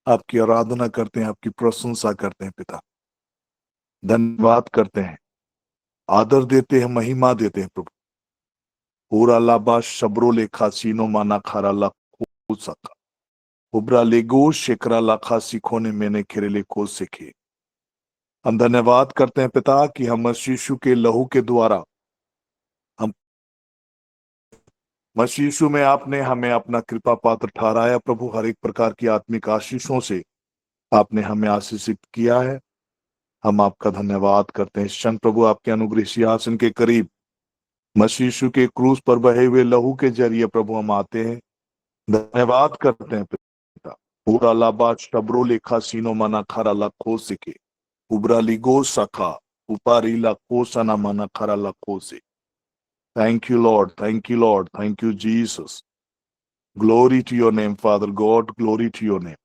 आपकी आराधना करते हैं, आपकी प्रशंसा करते हैं पिता। धन्यवाद करते हैं, आदर देते हैं, महिमा देते हैं प्रभु। पूरा लाबा शब्रो लेखा सीनो माना खारा ला सका उबरा लेगो शेकरा लाखा सीखो ने मैंने खेरेले को सीखे। हम धन्यवाद करते हैं पिता कि हम मसीह यीशु के लहू के द्वारा, हम मसीह यीशु में आपने हमें अपना कृपा पात्र ठहराया प्रभु। हर एक प्रकार की आत्मिक आशीषों से आपने हमें आशीषित किया है। हम आपका धन्यवाद करते हैं। क्षण प्रभु आपके अनुग्रह सिंहासन के करीब मसीह यीशु के क्रूस पर बहे हुए लहू के जरिए प्रभु हम आते हैं, धन्यवाद करते हैं पिता। पूरा लाबा शब्रो लेखा सीनो मना खरा लखो सिके उबरा लिगो सखा उपारी लखो सना मना खरा लखो से। Thank you Lord, thank you Lord, thank you Jesus. Glory to your name Father God, glory to your name.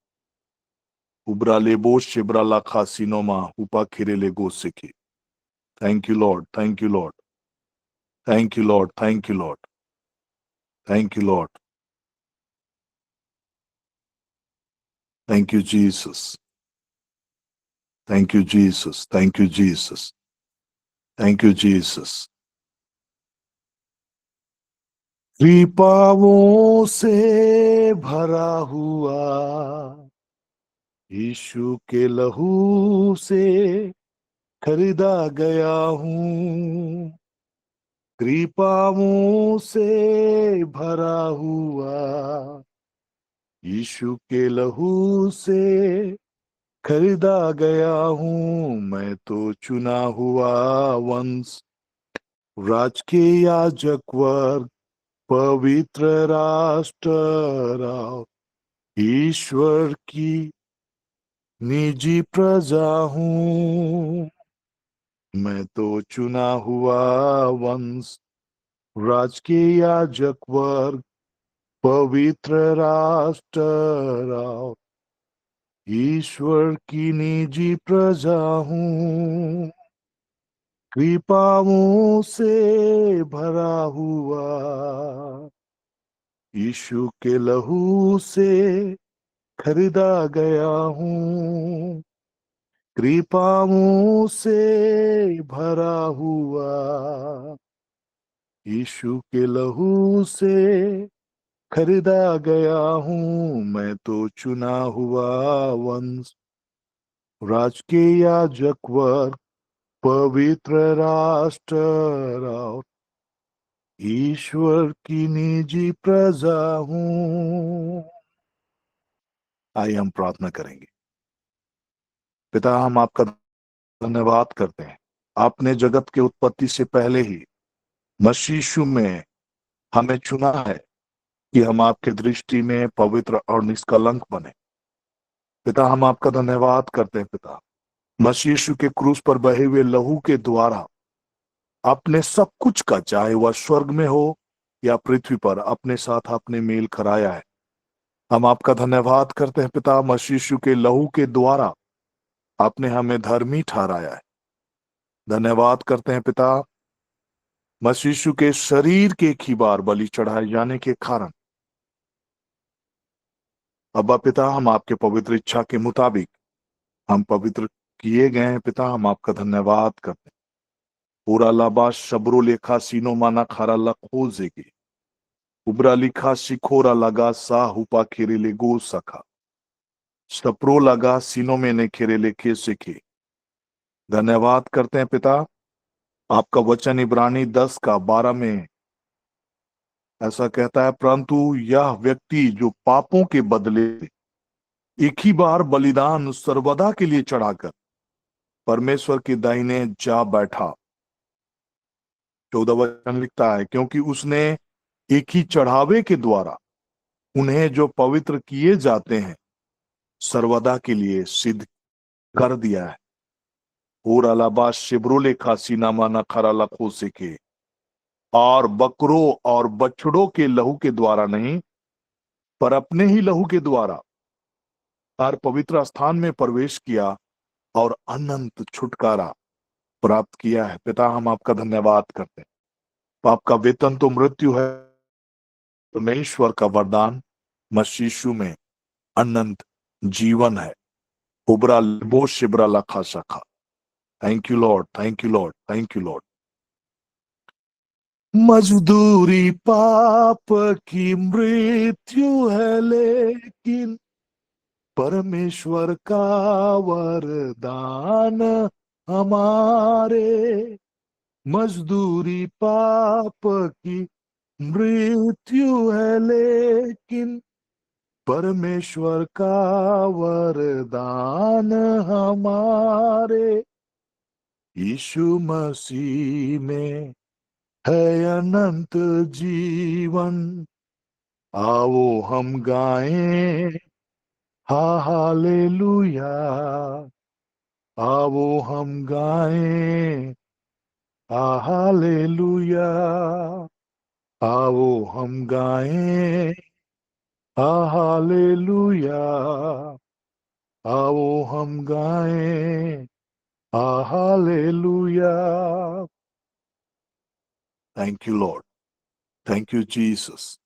उबरा लेबो शिब्रा लाखा सीनोमा उपा खिरे लेगो सिके। Thank you Lord, thank you Lord, thank you Lord, thank you Lord, thank you Lord, thank you Jesus, thank you Jesus, thank you Jesus, thank you Jesus. कृपाओं से भरा हुआ यीशु के लहू से खरीदा गया हूँ। कृपाओं से भरा हुआ यीशु के लहू से खरीदा गया हूँ। मैं तो चुना हुआ वंश, राज के याजक वर्ग, पवित्र राष्ट्र, राव ईश्वर की निजी प्रजा हूँ। मैं तो चुना हुआ वंश, राज के याजक वर्ग, पवित्र राष्ट्र, राव ईश्वर की निजी प्रजा हूँ। कृपाओं से भरा हुआ यीशु के लहू से खरीदा गया हूँ। कृपाओं से भरा हुआ यीशु के लहू से खरीदा गया हूँ। मैं तो चुना हुआ वंश, राज के याजक वर्ग, पवित्र राष्ट्र, राव ईश्वर की निजी प्रजा हूँ। आइए हम प्रार्थना करेंगे। पिता, हम आपका धन्यवाद करते हैं। आपने जगत के उत्पत्ति से पहले ही मसीह यीशु में हमें चुना है कि हम आपके दृष्टि में पवित्र और निष्कलंक बने। पिता, हम आपका धन्यवाद करते हैं पिता। मसीह यीशु के क्रूस पर बहे हुए लहू के द्वारा आपने सब कुछ का, चाहे वह स्वर्ग में हो या पृथ्वी पर, अपने साथ आपने मेल कराया है। हम आपका धन्यवाद करते हैं पिता। मसीह यीशु के लहू के द्वारा आपने हमें धर्मी ठहराया है। धन्यवाद करते हैं पिता। मसीह यीशु के शरीर के एक ही बार बलि चढ़ाए जाने के कारण अब्बा पिता, हम आपके पवित्र इच्छा के मुताबिक हम पवित्र किए गए हैं पिता। हम आपका धन्यवाद करते हैं। पूरा लाबा शब्रो लेखा सीनो माना खारा लखो जेगे उबरा लिखा शिखोरा लगा सा हुपा खेरे ले गो सखा सप्रो लगा सीनो में ने खेरे लेखे सीखे। धन्यवाद करते हैं पिता। आपका वचन इब्रानी 10:12 में ऐसा कहता है, परंतु यह व्यक्ति जो पापों के बदले एक ही बार बलिदान सर्वदा के लिए चढ़ाकर परमेश्वर के दाहिने जा बैठा। 14 वचन लिखता है, क्योंकि उसने एक ही चढ़ावे के द्वारा उन्हें जो पवित्र किए जाते हैं सर्वदा के लिए सिद्ध कर दिया है। और अलाबा शिब्रोले खासी नामाना खरा लखो सिखे, और बकरों और बछड़ों के लहू के द्वारा नहीं, पर अपने ही लहू के द्वारा हर पवित्र स्थान में प्रवेश किया और अनंत छुटकारा प्राप्त किया है। पिता, हम आपका धन्यवाद करते हैं। पाप का वेतन तो मृत्यु है, परमेश्वर का वरदान मसीह यीशु में अनंत जीवन है। उबरा लिबो शिबरा लखा सखा। Thank you Lord, thank you Lord, thank you Lord. मजदूरी पाप की मृत्यु है, लेकिन परमेश्वर का वरदान हमारे। मजदूरी पाप की मृत्यु है, लेकिन परमेश्वर का वरदान हमारे। यीशु मसीह में है अनंत जीवन, आओ हम गाएं हालेलुया। आओ हम गाएं हालेलुया। आओ हम गाएं हालेलुया। आओ हम गाएं hallelujah. Thank you Lord, thank you Jesus,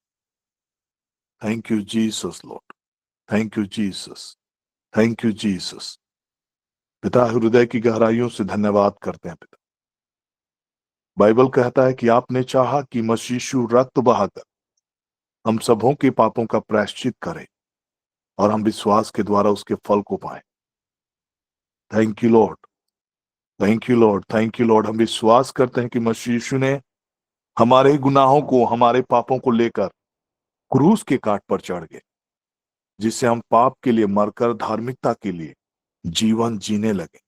thank you Jesus Lord, thank you Jesus, thank you Jesus. पिता, हृदय की गहराइयों से धन्यवाद करते हैं पिता। बाइबल कहता है कि आपने चाहा कि मसीह यीशु रक्त बहाकर हम सबों के पापों का प्रायश्चित करे और हम विश्वास के द्वारा उसके फल को पाए। Thank you Lord, thank you Lord, thank you Lord. हम विश्वास करते हैं कि मसीह यीशु ने हमारे गुनाहों को, हमारे पापों को लेकर क्रूस के काट पर चढ़ गए, जिससे हम पाप के लिए मरकर धार्मिकता के लिए जीवन जीने लगे।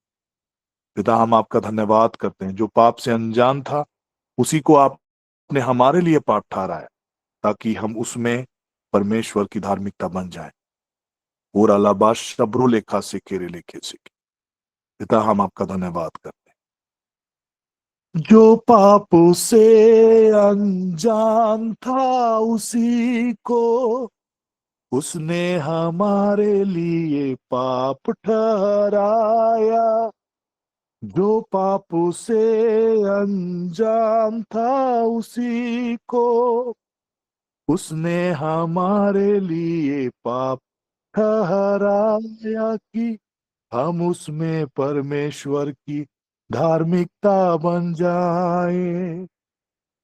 पिता, हम आपका धन्यवाद करते हैं, जो पाप से अनजान था उसी को आपने हमारे लिए पाप ठहराया, ताकि हम उसमें परमेश्वर की धार्मिकता बन जाए। पूरा लाबाश शब्रो लेखा से केरे लेखे से। पिता, हम आपका धन्यवाद करते हैं, जो पाप से अनजान था उसी को उसने हमारे लिए पाप ठहराया। जो पाप से अनजान था उसी को उसने हमारे लिए पाप ठहराया, कि हम उसमें परमेश्वर की धार्मिकता बन जाएं।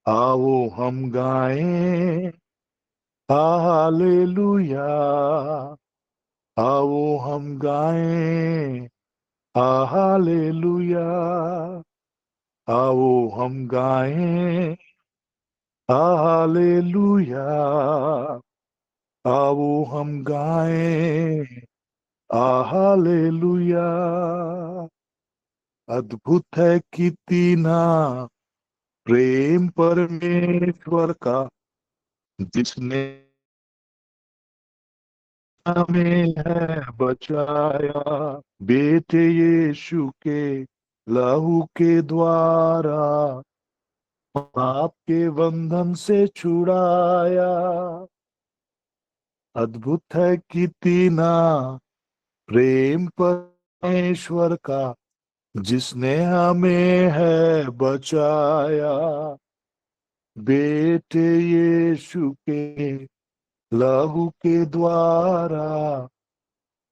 आओ हम गाएं हालेलुया। आओ हम गाएं हालेलुया। आओ हम गाएं हालेलुया। आओ हम गाएं हालेलुया। अद्भुत है कितना प्रेम परमेश्वर का, जिसने हमें है बचाया। बेटे यीशु के लहू के द्वारा पाप के बंधन से छुड़ाया। अद्भुत है कितना प्रेम परमेश्वर का, जिसने हमें है बचाया। बेटे यीशु के लहू के द्वारा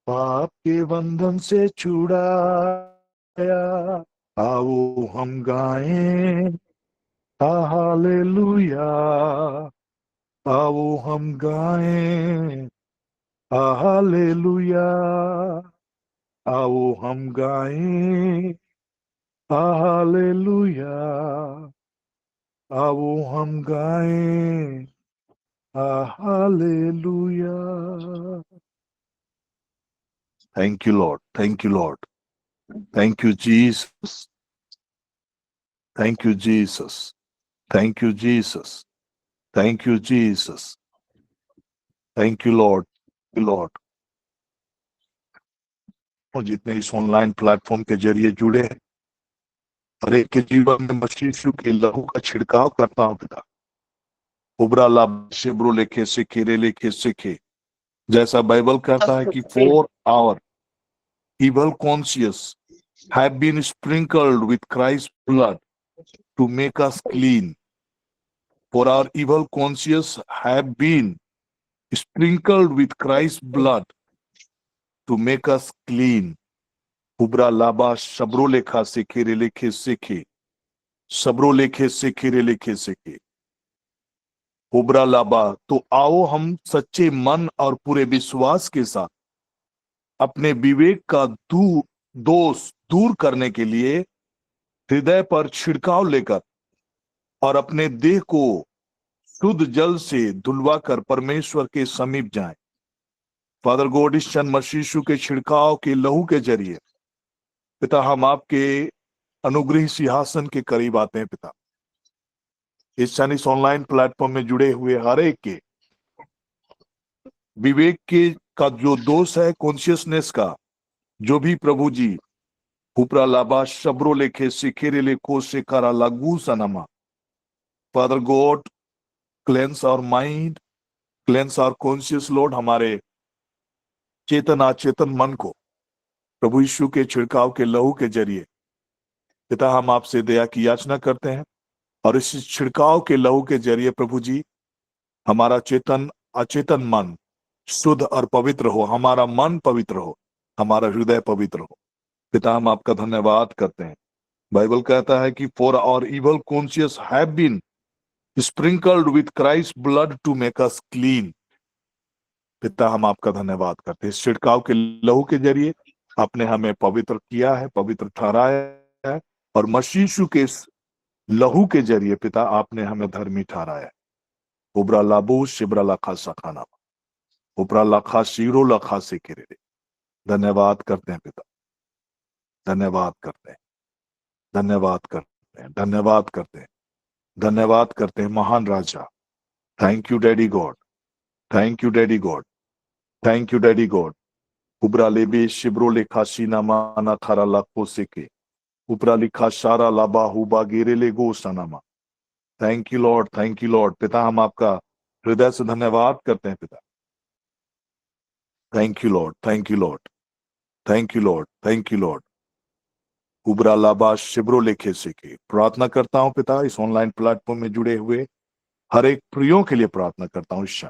पाप के बंधन से छुड़ाया। आओ हम गाएं हालेलुया। आओ हम गाएं हालेलुया। आओ हम गाएं हालेलुया। आओ हम गाएं hallelujah. Thank you Lord, thank you Lord, thank you Jesus, thank you Jesus, thank you Jesus, thank you Jesus, thank you Lord, Lord. और जितने इस ऑनलाइन प्लेटफॉर्म के जरिए जुड़े हैं, हर एक के जीवन में मसीह यीशु के लहू का छिड़काव करता हूं पिता। उबरा लाभ शिब्रो लेखे सीखे रे लेखे सीखे, जैसा बाइबल कहता है कि for our evil conscience have been sprinkled with Christ's blood to make us clean. For our evil conscience have been sprinkled with Christ's blood to make us clean. Hubra laba shabro lekha sekhe relekhe sekhe. सबरो लेखे सेखे रे लेखे सेखे हुबरा लाबा। तो आओ हम सच्चे मन और पूरे विश्वास के साथ अपने विवेक का दोष दूर करने के लिए हृदय पर छिड़काव लेकर और अपने देह को शुद्ध जल से धुलवा कर परमेश्वर के समीप जाएं। फादर गॉड, इस शन मसीह यीशु के छिड़काव के लहू के जरिए पिता हम आपके अनुग्रह सिंहासन के करीब आते हैं। पिता, इस क्षण इस ऑनलाइन प्लेटफॉर्म में जुड़े हुए हर एक के विवेक के का जो दोष है, कॉन्शियसनेस का, जो भी प्रभु जी हुपरा लाबा शब्रो लेखे सिखेरे लेको शिकारा लागू सनमा। Father God, cleanse our mind, cleanse our conscious Lord, हमारे चेतन अचेतन मन को प्रभु यीशु के छिड़काव के लहू के जरिए पिता हम आपसे दया की याचना करते हैं। और इस छिड़काव के लहू के जरिए प्रभु जी हमारा चेतन अचेतन मन शुद्ध और पवित्र हो, हमारा मन पवित्र हो, हमारा हृदय पवित्र हो। पिता हम आपका धन्यवाद करते हैं। बाइबल कहता है कि for our evil conscience have been sprinkled with Christ blood to make us clean. पिता हम आपका धन्यवाद करते हैं, इस छिड़काव के लहू के जरिए आपने हमें पवित्र किया है, पवित्र ठहराया है, और मसीह यीशु के लहू के जरिए पिता आपने हमें धर्मी ठहराया है। उबरा लाबू शिबरा लाखा सखाना, उबरा लाखा शीरो लाखा से किरे। धन्यवाद करते हैं पिता, धन्यवाद करते हैं, धन्यवाद करते हैं, धन्यवाद करते हैं, धन्यवाद करते हैं महान राजा। Thank you daddy God, thank you daddy God, thank you daddy God. उबरा लेबे शिब्रो लेखा सीना माना खरा लाखो सेके, उपरा लिखा सारा लाबा हुबा गेरे ले गो सनामा। Thank you Lord, thank you Lord. पिता हम आपका हृदय से धन्यवाद करते हैं पिता। Thank you Lord, thank you Lord, thank you Lord, thank you Lord. उबरा लाबा शिब्रो लेखे सेके। प्रार्थना करता हूं पिता, इस ऑनलाइन प्लेटफॉर्म में जुड़े हुए हर एक प्रियों के लिए प्रार्थना करता हूं। इस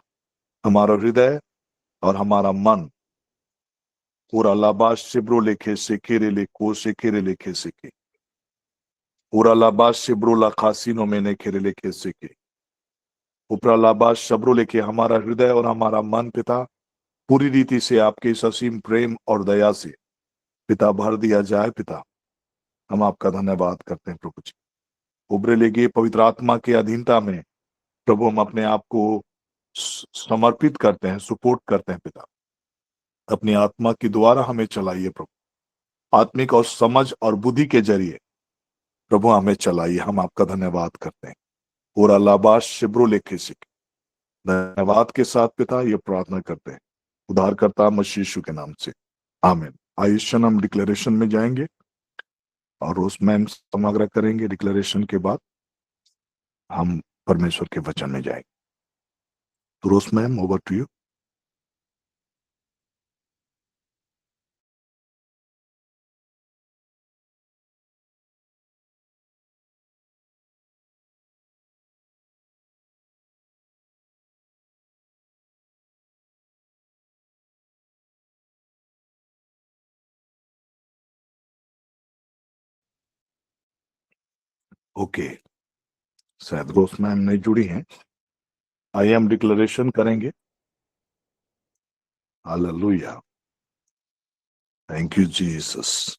हमारा हृदय और हमारा मन पूरा लाबा शिब्रो लेखे सेके रे लेको सेके रे लेखे सेके, पूरा लाबा शिब्रो लाखासीनो मैंने खेरे लेखे सेके, उपरा लाबा शब्रो लेके हमारा हृदय और हमारा मन पिता पूरी रीति से आपके इस असीम प्रेम और दया से पिता भर दिया जाए। पिता हम आपका धन्यवाद करते हैं प्रभु जी। उभरे लेके पवित्र आत्मा के अधीनता में प्रभु हम अपने आप को समर्पित करते हैं, सपोर्ट करते हैं पिता। अपनी आत्मा के द्वारा हमें चलाइए प्रभु, आत्मिक और समझ और बुद्धि के जरिए प्रभु हमें चलाइए। हम आपका धन्यवाद करते हैं। पूरा लाबाश शिब्रो लेखे सीखे धन्यवाद के साथ पिता ये प्रार्थना करते हैं उद्धारकर्ता मसीह यीशु के नाम से, आमीन। आइए हम डिक्लेरेशन में जाएंगे और रोज मैम समाग्रह करेंगे। डिक्लेरेशन के बाद हम परमेश्वर के वचन में जाएंगे। तो Rose ma'am, over to you. Okay, शायद रोज मैम नहीं जुड़ी हैं। आइए हम डिक्लेरेशन करेंगे। Hallelujah, thank you Jesus,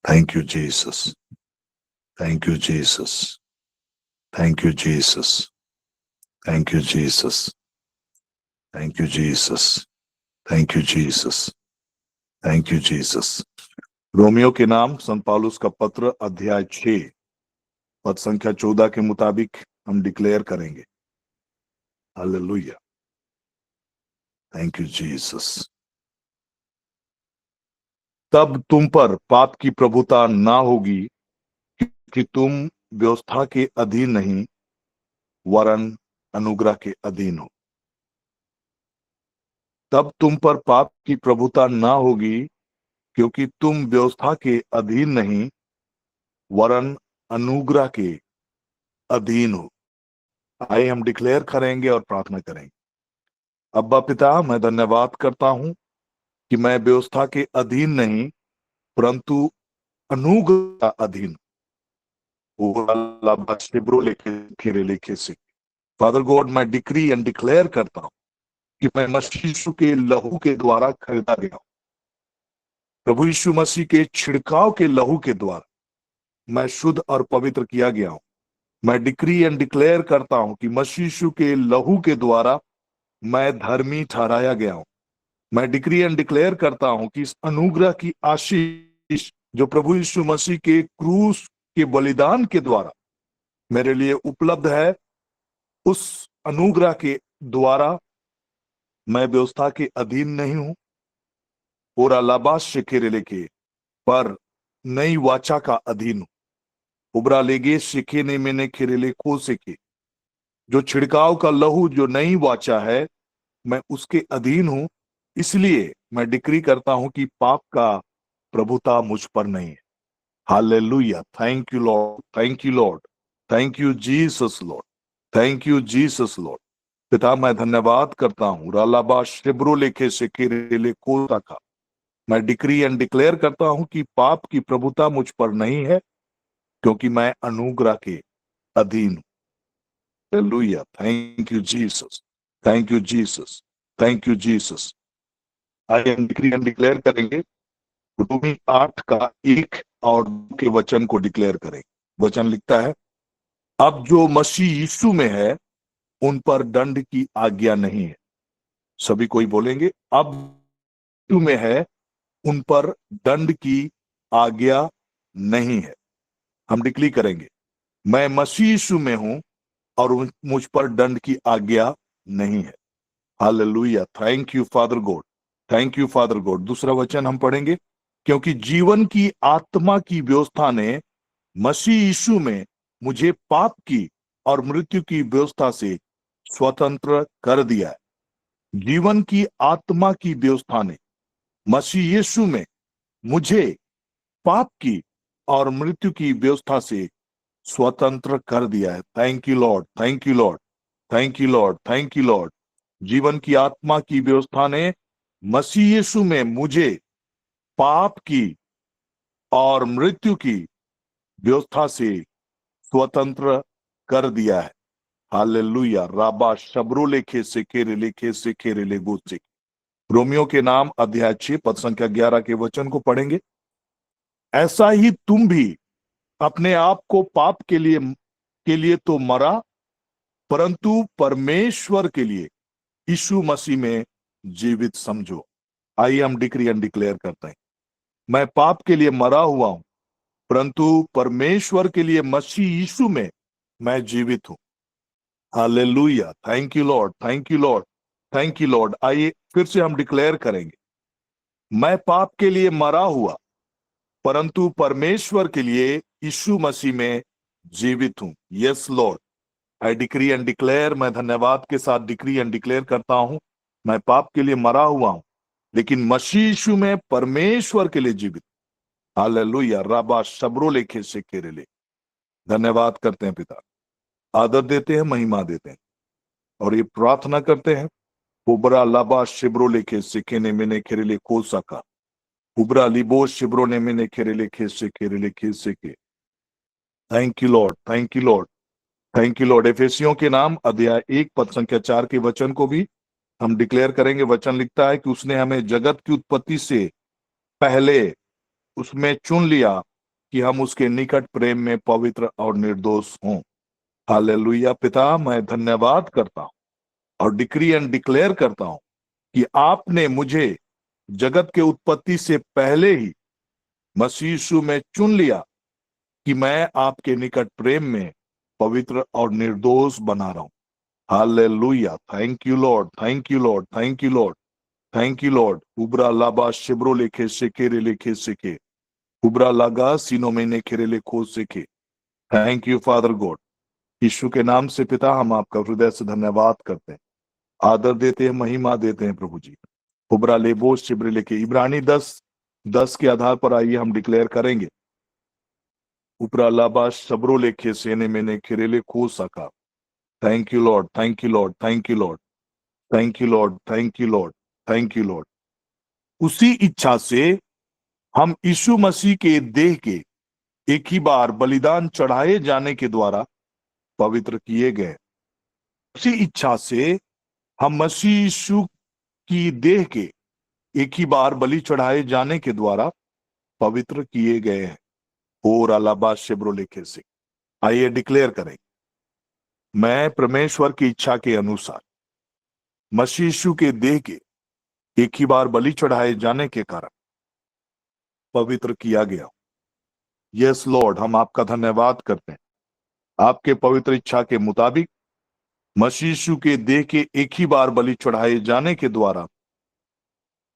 thank you Jesus, thank you Jesus, thank you Jesus, thank you Jesus, thank you Jesus, thank you Jesus, thank you Jesus. Romeo के नाम संत पौलुस का पत्र अध्याय 6 पद संख्या 14 के मुताबिक हम डिक्लेयर करेंगे। Hallelujah, thank you Jesus. तब तुम पर पाप की प्रभुता ना होगी, कि तुम व्यवस्था के अधीन नहीं वरन अनुग्रह के अधीन हो। तब तुम पर पाप की प्रभुता ना होगी, क्योंकि तुम व्यवस्था के अधीन नहीं वरन अनुग्रह के अधीन हो। आइए हम डिक्लेयर करेंगे और प्रार्थना करेंगे। अब्बा पिता, मैं धन्यवाद करता हूं कि मैं व्यवस्था के अधीन नहीं परंतु अनुग्रह का अधीन। फादर गॉड, मैं डिक्री एंड डिक्लेयर करता हूं कि मैं मसीह यीशु के लहू के द्वारा खरीदा गया हूं। प्रभु यीशु मसीह के छिड़काव के लहू के द्वारा मैं शुद्ध और पवित्र किया गया हूं। मैं डिक्री एंड डिक्लेयर करता हूं कि मसीह यीशु के लहू के द्वारा मैं धर्मी ठहराया गया हूं। मैं डिक्री एंड डिक्लेयर करता हूं कि इस अनुग्रह की आशीष जो प्रभु यीशु मसीह के क्रूस के बलिदान के द्वारा मेरे लिए उपलब्ध है, उस अनुग्रह के द्वारा मैं व्यवस्था के अधीन नहीं हूं और अलाबास शेखेरे लेके पर नई वाचा का अधीन हूं। उबरा लेगे शेखे ने मैंने खेरेले खो सेके, जो छिड़काव का लहू जो नई वाचा है, मैं उसके अधीन हूं। इसलिए मैं डिक्री करता हूं कि पाप का प्रभुता मुझ पर नहीं है। Hallelujah, thank you Lord, thank you Lord, thank you Jesus Lord, thank you Jesus Lord. पिता, मैं धन्यवाद करता हूं। रालाबा शिब्रो लेखे से केरेले कोता का मैं डिक्री एंड डिक्लेयर करता हूं कि पाप की प्रभुता मुझ पर नहीं है, क्योंकि मैं अनुग्रह के अधीन हूं। Hallelujah, thank you Jesus, thank you Jesus, thank you Jesus. I am decree and declare करेंगे। रोमी 8 का 1 और 2 के वचन को डिक्लेयर करेंगे। वचन लिखता है, अब जो मसीह यीशु में है उन पर दंड की आज्ञा नहीं है। सभी कोई बोलेंगे, अब यीशु में है उन पर दंड की आज्ञा नहीं है। हम डिक्लेयर करेंगे, मैं मसीह यीशु में हूं और मुझ पर दंड की आज्ञा नहीं है। Hallelujah, thank you Father God, thank you Father God. दूसरा वचन हम पढ़ेंगे, क्योंकि जीवन की आत्मा की व्यवस्था ने मसीह यीशु में मुझे पाप की और मृत्यु की व्यवस्था से स्वतंत्र कर दिया है। जीवन की आत्मा की व्यवस्था ने मसीह यीशु में मुझे पाप की और मृत्यु की व्यवस्था से स्वतंत्र कर दिया है। Thank you Lord, thank you Lord, thank you Lord, thank you Lord. जीवन की आत्मा की व्यवस्था ने मसीह यीशु में मुझे पाप की और मृत्यु की व्यवस्था से स्वतंत्र कर दिया है। हालेलुया, राबा शब्रो लेखे से खेरे गोसे। रोमियो के नाम अध्याय 6 पद संख्या 11 के वचन को पढ़ेंगे। ऐसा ही तुम भी अपने आप को पाप के लिए तो मरा, परंतु परमेश्वर के लिए यीशु मसीह में जीवित समझो। आइए हम डिक्री एंड डिक्लेयर करते हैं, मैं पाप के लिए मरा हुआ हूं, परंतु परमेश्वर के लिए मसीह यीशु में मैं जीवित हूं। Hallelujah, thank you Lord, thank you Lord, thank you Lord. आइए फिर से हम डिक्लेयर करेंगे, मैं पाप के लिए मरा हुआ परंतु परमेश्वर के लिए यीशु मसीह में जीवित हूं। Yes Lord, I decree and declare. मैं धन्यवाद के साथ डिक्री एंड डिक्लेयर करता हूं, मैं पाप के लिए मरा हुआ हूं लेकिन मसीह यीशु में परमेश्वर के लिए जीवित। हालेलुया, राबा शब्रो लेखे से केरेले। धन्यवाद करते हैं पिता, आदर देते हैं, महिमा देते हैं और ये प्रार्थना करते हैं, उबरा लाबा शिब्रो लेखे सिखे ने मैंने खेरेले को सका, उबरा लिबो शिब्रो ने मैंने खेरेले खेसे खेरेले खेसे के। Thank you Lord, thank you Lord, thank you Lord. एफेसियों के नाम अध्याय 1 पद संख्या 4 के वचन को भी हम डिक्लेयर करेंगे। वचन लिखता है कि उसने हमें जगत की उत्पत्ति से पहले उसमें चुन लिया कि हम उसके निकट प्रेम में पवित्र और निर्दोष हों। हालेलुया। पिता, मैं धन्यवाद करता हूं और डिक्री एंड डिक्लेयर करता हूं कि आपने मुझे जगत के उत्पत्ति से पहले ही मसीह यीशु में चुन लिया कि मैं आपके निकट प्रेम में पवित्र और निर्दोष बना रहा हूं। Hallelujah, thank you Lord, thank you Lord, thank you Lord, thank you Lord. उबरा लाबा शिब्रो लेखे सेकेरे लेखे सेके, उबरा लागा सीनो में ने खेरे लेखो सेके। Thank you Father God. यीशु के नाम से पिता, हम आपका हृदय से धन्यवाद करते हैं, आदर देते हैं, महिमा देते हैं प्रभु जी। उबरा लेबो शिब्र लेके इब्रानी 10:10 के आधार पर आइए हम डिक्लेयर करेंगे, उपरा लाबा शब्रो लेखे सेने मैंने खेरेले खो सका। Thank you Lord, thank you Lord, thank you Lord, thank you Lord, thank you Lord, thank you Lord. उसी इच्छा से हम यीशु मसीह के देह के एक ही बार बलिदान चढ़ाए जाने के द्वारा पवित्र किए गए। उसी इच्छा से हम मसीह यीशु की देह के एक ही बार बलि चढ़ाए जाने के द्वारा पवित्र किए गए हैं। और अलाबा शिब्रोलेखे से आइए डिक्लेयर करें, मैं परमेश्वर की इच्छा के अनुसार मसीह यीशु के देह के एक ही बार बलि चढ़ाए जाने के कारण पवित्र किया गया। यस लॉर्ड, हम आपका धन्यवाद करते हैं। आपके पवित्र इच्छा के मुताबिक मसीह यीशु के देह के एक ही बार बलि चढ़ाए जाने के द्वारा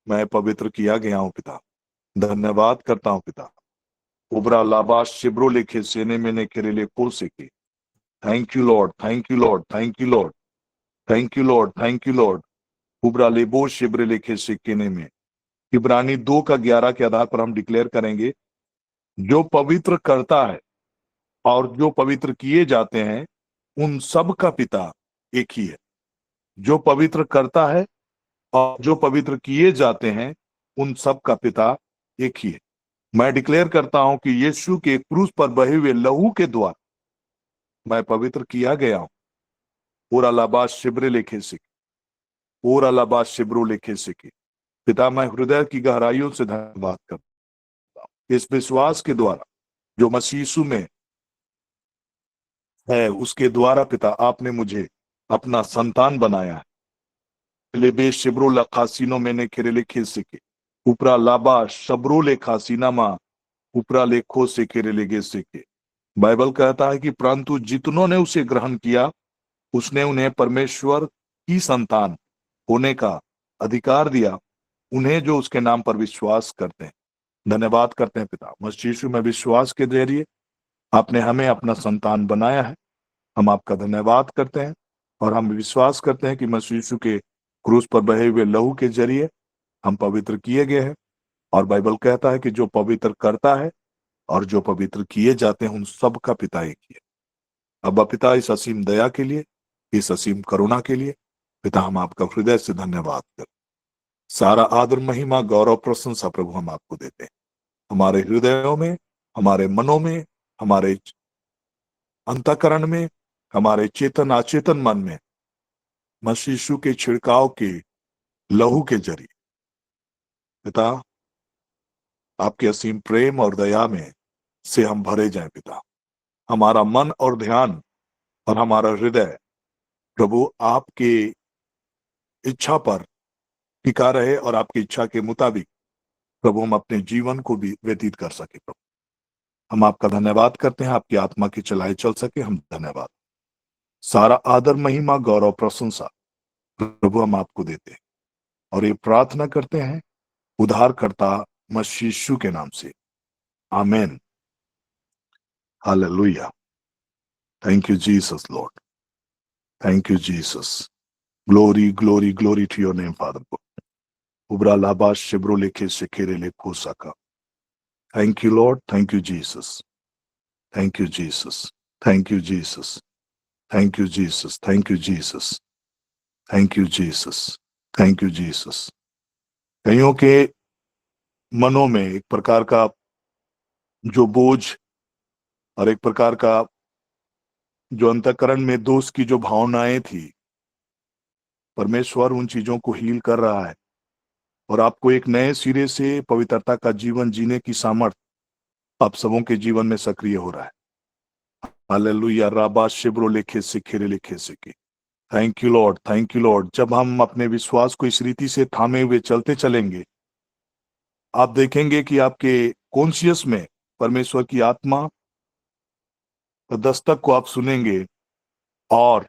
मैं पवित्र किया गया हूं पिता। धन्यवाद करता हूं पिता। उबरा लाबाश शिब्रो लेखे सेने में ने खेरेले को से के। Thank you Lord, thank you Lord, thank you Lord, thank you Lord, thank you Lord. उबरा लेबो शिब्रे लेखे से केने में इब्रानी 2 का 11 के आधार पर हम डिक्लेयर करेंगे, जो पवित्र करता है और जो पवित्र किए जाते हैं उन सब का पिता एक ही है। जो पवित्र करता है और जो पवित्र किए जाते हैं उन सब का पिता एक ही है। मैं डिक्लेयर करता हूं कि यीशु के क्रूस पर बहे हुए लहू के द्वारा मैं पवित्र किया गया हूं। और अलाबाद शिब्रे लेखे से, और अलाबाद शिब्रो लेखे से के पिता, मैं हृदय की गहराइयों से धन्यवाद करता हूं इस विश्वास के द्वारा जो मसीह यीशु में है, उसके द्वारा पिता आपने मुझे अपना संतान बनाया है। लेबे शिब्रो लखासीनो मैंने खेरेले खेल सके उपरा लाबा शब्रो ले खासीना मा उपरा लेखो से खेरेले गे सके। बाइबल कहता है कि परंतु जितनों ने उसे ग्रहण किया उसने उन्हें परमेश्वर की संतान होने का अधिकार दिया, उन्हें जो उसके नाम पर विश्वास करते हैं। धन्यवाद करते हैं पिता, मसीह यीशु में विश्वास के जरिए आपने हमें अपना संतान बनाया है। हम आपका धन्यवाद करते हैं और हम विश्वास करते हैं कि मसीह यीशु के क्रूस पर बहे हुए लहू के जरिए हम पवित्र किए गए हैं। और बाइबल कहता है कि जो पवित्र करता है और जो पवित्र किए जाते हैं उन सब का पिता एक ही है। अब पिता, इस असीम दया के लिए, इस असीम करुणा के लिए पिता हम आपका हृदय से धन्यवाद करते। सारा आदर, महिमा, गौरव, प्रशंसा प्रभु हम आपको देते हैं। हमारे हृदयों में, हमारे मनों में, हमारे अंतःकरण में, हमारे चेतन अचेतन मन में मसीह यीशु के छिड़काव के लहू के जरिए पिता आपके असीम प्रेम और दया में से हम भरे जाएं पिता। हमारा मन और ध्यान और हमारा हृदय प्रभु आपके इच्छा पर टिका रहे और आपकी इच्छा के मुताबिक प्रभु हम अपने जीवन को भी व्यतीत कर सके। प्रभु हम आपका धन्यवाद करते हैं, आपकी आत्मा की चलाए चल सके। हम धन्यवाद, सारा आदर, महिमा, गौरव, प्रशंसा प्रभु हम आपको देते हैं और ये प्रार्थना करते हैं उद्धारकर्ता मसीह यीशु के नाम से, आमीन। हालेलुया। Thank you Jesus Lord, thank you Jesus. Glory glory glory to your name Father. उबरा लाबा शिब्रो लेखे से खेरे ले खोसाका। Thank you Lord, thank you Jesus, thank you Jesus, thank you Jesus, thank you Jesus, thank you Jesus, thank you Jesus, thank you Jesus. कईयों के मनों में एक प्रकार का जो बोझ और एक प्रकार का जो अंतःकरण में दोष की जो भावनाएं थी, परमेश्वर उन चीजों को हील कर रहा है और आपको एक नए सिरे से पवित्रता का जीवन जीने की सामर्थ आप सबों के जीवन में सक्रिय हो रहा है। हालेलुया। राबा शिब्रो लेखे से खेरे लेखे से के। Thank you Lord, thank you Lord. जब हम अपने विश्वास को इस रीति से थामे हुए चलते चलेंगे, आप देखेंगे कि आपके कॉन्शियस में परमेश्वर की आत्मा दस्तक को आप सुनेंगे और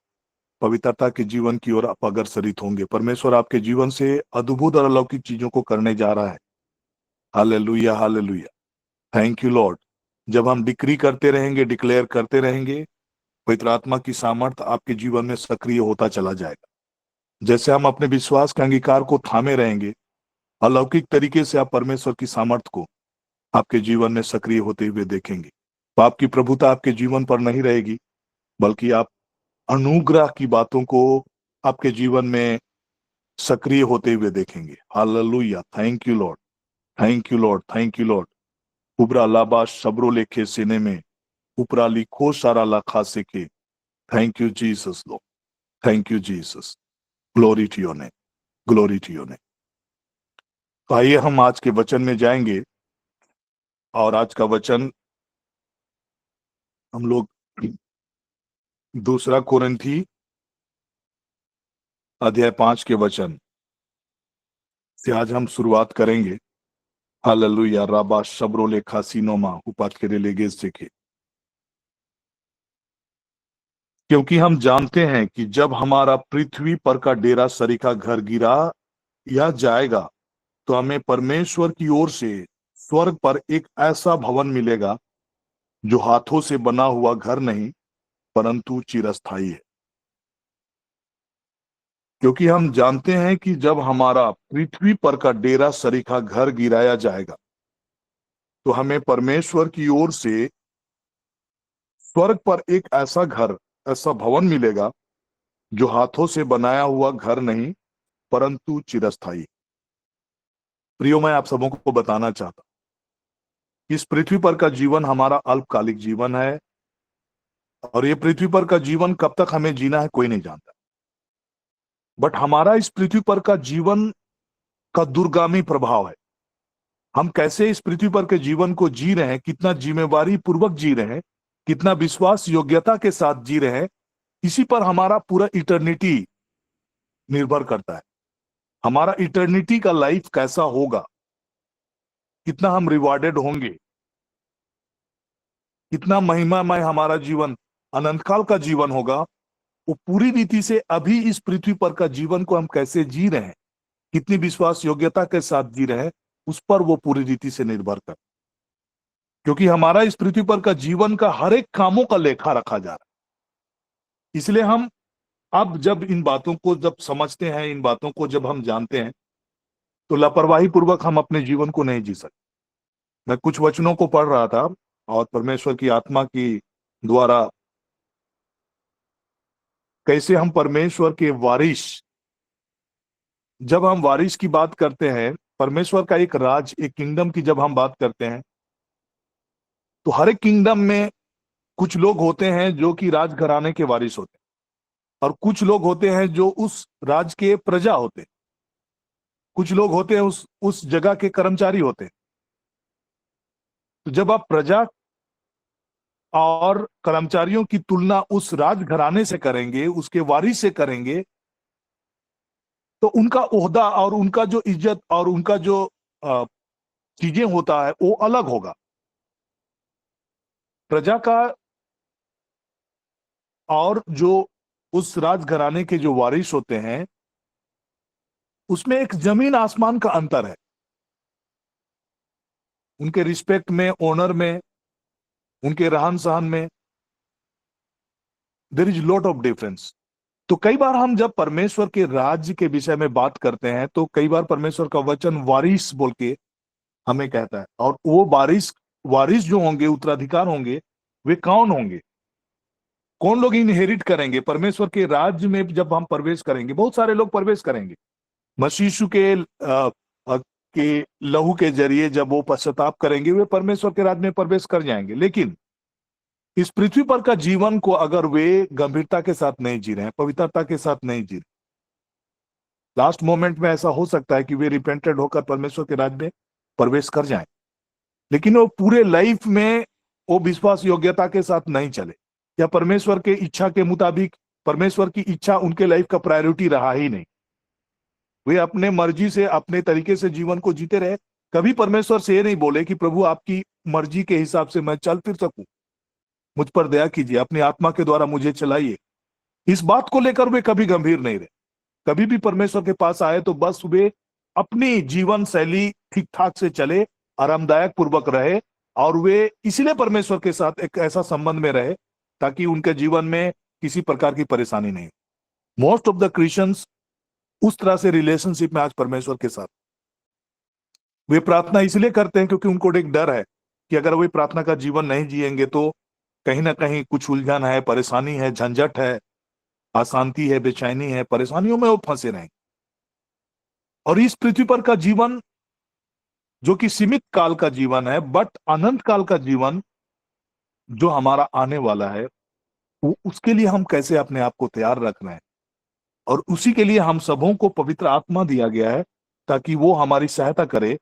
पवित्रता के जीवन की ओर आप अग्रसरित होंगे। परमेश्वर आपके जीवन से अद्भुत और अलौकिक चीजों को करने जा रहा है। Hallelujah, hallelujah. Thank you Lord. जब हम डिक्री करते रहेंगे, डिक्लेयर करते रहेंगे, पवित्र आत्मा की सामर्थ आपके जीवन में सक्रिय होता चला जाएगा। जैसे हम अपने विश्वास के अंगीकार को थामे रहेंगे, अलौकिक तरीके से आप परमेश्वर की सामर्थ को आपके जीवन में सक्रिय होते हुए देखेंगे। तो आपकी प्रभुता आपके जीवन पर नहीं रहेगी, बल्कि आप अनुग्रह की बातों को आपके जीवन में सक्रिय होते हुए देखेंगे। Hallelujah, thank you Lord, thank you Lord, thank you Lord. उबरा लाबा शब्रो लेखे सीने में उपरा लिखो सारा लाखा सीखे। Thank you Jesus Lord, thank you Jesus, glory to your name, glory to your name. तो आइए हम आज के वचन में जाएंगे, और आज का वचन हम लोग दूसरा कोरिन्थी अध्याय 5 के वचन से आज हम शुरुआत करेंगे। हालेलुया, राबा शब्रो लेखा सीनोमा उपा के लेगे सीखे। क्योंकि हम जानते हैं कि जब हमारा पृथ्वी पर का डेरा सरीखा घर गिरा या जाएगा, तो हमें परमेश्वर की ओर से स्वर्ग पर एक ऐसा भवन मिलेगा जो हाथों से बना हुआ घर नहीं, परंतु चिरस्थायी है। क्योंकि हम जानते हैं कि जब हमारा पृथ्वी पर का डेरा सरीखा घर गिराया जाएगा, तो हमें परमेश्वर की ओर से स्वर्ग पर एक ऐसा घर, ऐसा भवन मिलेगा जो हाथों से बनाया हुआ घर नहीं, परंतु चिरस्थायी। प्रियो, मैं आप सबों को बताना चाहता हूं, इस पृथ्वी पर का जीवन हमारा अल्पकालिक जीवन है, और ये पृथ्वी पर का जीवन कब तक हमें जीना है कोई नहीं जानता। बट हमारा इस पृथ्वी पर का जीवन का दूरगामी प्रभाव है। हम कैसे इस पृथ्वी पर के जीवन को जी रहे हैं, कितना जिम्मेवारी पूर्वक जी रहे हैं, कितना विश्वास योग्यता के साथ जी रहे हैं, इसी पर हमारा पूरा इटर्निटी निर्भर करता है। हमारा इटर्निटी का लाइफ कैसा होगा, कितना हम रिवार्डेड होंगे, कितना महिमामय हमारा जीवन अनंत काल का जीवन होगा, वो पूरी रीति से अभी इस पृथ्वी पर का जीवन को हम कैसे जी रहे हैं, कितनी विश्वास योग्यता के साथ जी रहे हैं, उस पर वो पूरी रीति से निर्भर कर। क्योंकि हमारा इस पृथ्वी पर का जीवन का हर एक कामों का लेखा रखा जा रहा है। इसलिए हम अब जब इन बातों को जब समझते हैं, इन बातों को जब हम जानते हैं, तो लापरवाही पूर्वक हम अपने जीवन को नहीं जी सकते। मैं कुछ वचनों को पढ़ रहा था, और परमेश्वर की आत्मा की द्वारा कैसे हम परमेश्वर के वारिस, जब हम वारिस की बात करते हैं, परमेश्वर का एक राज, एक किंगडम की जब हम बात करते हैं, तो हर एक किंगडम में कुछ लोग होते हैं जो कि राजघराने के वारिस होते हैं, और कुछ लोग होते हैं जो उस राज के प्रजा होते हैं, कुछ लोग होते हैं उस जगह के कर्मचारी होते हैं। तो जब आप प्रजा और कर्मचारियों की तुलना उस राजघराने से करेंगे, उसके वारिस से करेंगे, तो उनका ओहदा और उनका जो इज्जत और उनका जो चीजें होता है वो अलग होगा। प्रजा का और जो उस राजघराने के जो वारिस होते हैं, उसमें एक जमीन आसमान का अंतर है। उनके रिस्पेक्ट में, ऑनर में, उनके रहन सहन में there is lot of difference. तो कई बार हम जब परमेश्वर के राज्य के विषय में बात करते हैं, तो कई बार परमेश्वर का वचन वारिस बोल के हमें कहता है, और वो वारिस वारिस जो होंगे, उत्तराधिकार होंगे, वे कौन होंगे, कौन लोग इनहेरिट करेंगे परमेश्वर के राज्य में। जब हम प्रवेश करेंगे, बहुत सारे लोग प्रवेश करेंगे मसीह यीशु के लहू के जरिए। जब वो पश्चाताप करेंगे, वे परमेश्वर के राज्य में प्रवेश कर जाएंगे। लेकिन इस पृथ्वी पर का जीवन को अगर वे गंभीरता के साथ नहीं जी रहे हैं, पवित्रता के साथ नहीं जी रहे, लास्ट मोमेंट में ऐसा हो सकता है कि वे रिपेंटेड होकर परमेश्वर के राज्य में प्रवेश कर जाएं, लेकिन वो पूरे लाइफ में वो विश्वास योग्यता के साथ नहीं चले, या परमेश्वर के इच्छा के मुताबिक, परमेश्वर की इच्छा उनके लाइफ का प्रायोरिटी रहा ही नहीं। वे अपने मर्जी से, अपने तरीके से जीवन को जीते रहे। कभी परमेश्वर से ये नहीं बोले कि प्रभु आपकी मर्जी के हिसाब से मैं चल फिर सकूं, मुझ पर दया कीजिए, अपनी आत्मा के द्वारा मुझे चलाइए। इस बात को लेकर वे कभी गंभीर नहीं रहे। कभी भी परमेश्वर के पास आए तो बस वे अपनी जीवन शैली ठीक ठाक से चले, आरामदायक पूर्वक रहे, और वे इसलिए परमेश्वर के साथ एक ऐसा संबंध में रहे ताकि उनके जीवन में किसी प्रकार की परेशानी नहीं। मोस्ट ऑफ द क्रिश्चियंस उस तरह से रिलेशनशिप में आज परमेश्वर के साथ वे प्रार्थना इसलिए करते हैं क्योंकि उनको एक डर है कि अगर वे प्रार्थना का जीवन नहीं जिएंगे तो कहीं ना कहीं कुछ उलझन है, परेशानी है, झंझट है, अशांति है, बेचैनी है, परेशानियों में वो फंसे रहेंगे। और इस पृथ्वी पर का जीवन जो कि सीमित काल का जीवन है, बट अनंत काल का जीवन जो हमारा आने वाला है, उसके लिए हम कैसे अपने आप को तैयार रख रहे हैं। और उसी के लिए हम सबों को पवित्र आत्मा दिया गया है, ताकि वो हमारी सहायता करे